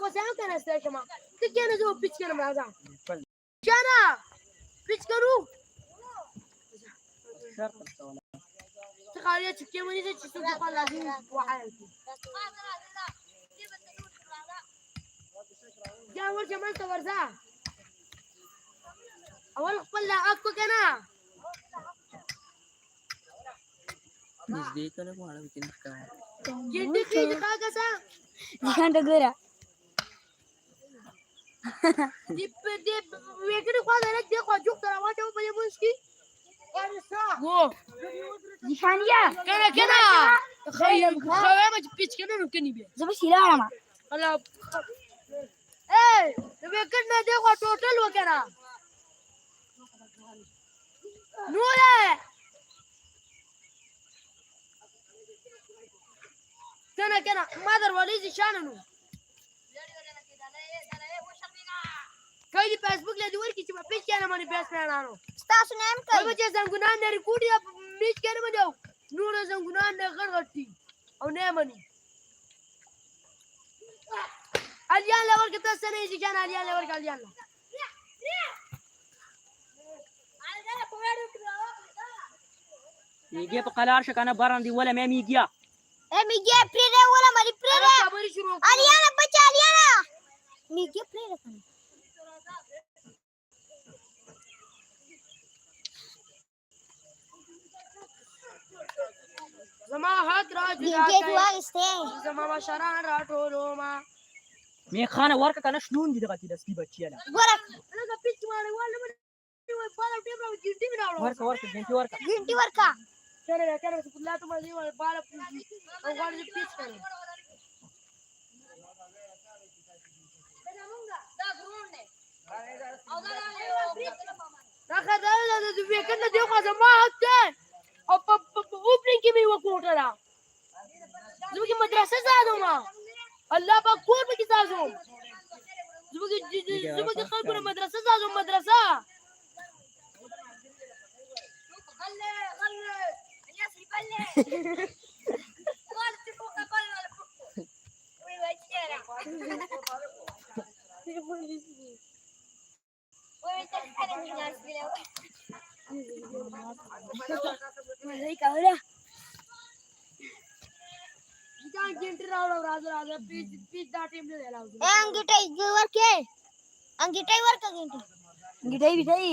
وسام كان استيشما تجينا جو بيتش كنا معاذا جانا بيتش كرو تخيل تكيم وني تشوف قال لازم واحد جا ورجع ما تورزا اول قبل اكو كنا نزديك ولا ما على بتنك جدي كي كاغسا Jangan tegura. ديب ويكري قال لك دي خجوك ترى ما تبغى يمشي wo Jangan ya. كنا تخيل ما تبيش كنا ممكن يبيع Coba sila nama. هلا ايه ويكرنا دي خو توتال وكنا نولا كنا مادر وليزي شانو كاي فيسبوك لا دور كي تبقى بيش كنا ماني بس نانو Stasu nem kai. kalau macam zanggunan dari kudia mis kena macam nuna zanggunan dari kerja au nemani alian level kita sana isi kan alian level kalian lah يجي بقلار شك أنا براندي ولا ما ميجيا Migi prere wala mari prere. kabari shuru Aliana baca Aliana. Migi prere kan. zama hat raj Migi dua isteh. zama masharan rato roma مي خانة وركك أنا شلون دي دغتي دس بيبا تشيلا Borak. ana ka pitch mare wala man bala tebra jinti bina وركة وركة جنتي وركة Ginti warka. kana sebelah tu masih bala au wala di pitch kana Nakadala na dubikan na diyo ka sa mahal opening kimi wa kotara. Zuki madrasa sa ano ma? Allah ba kur ba kita zo? Zuki kalbo na madrasa sa zo madrasa. Galle galle. Anya si balle. Wal tipo kapal wala. Uy wajera. Uy tak ada minyak bila. Malay ka wala. Jangan jentir awal raja pitch dah tim dia lah. Anggitai warke. Anggitai warka ginti. Anggitai bitai.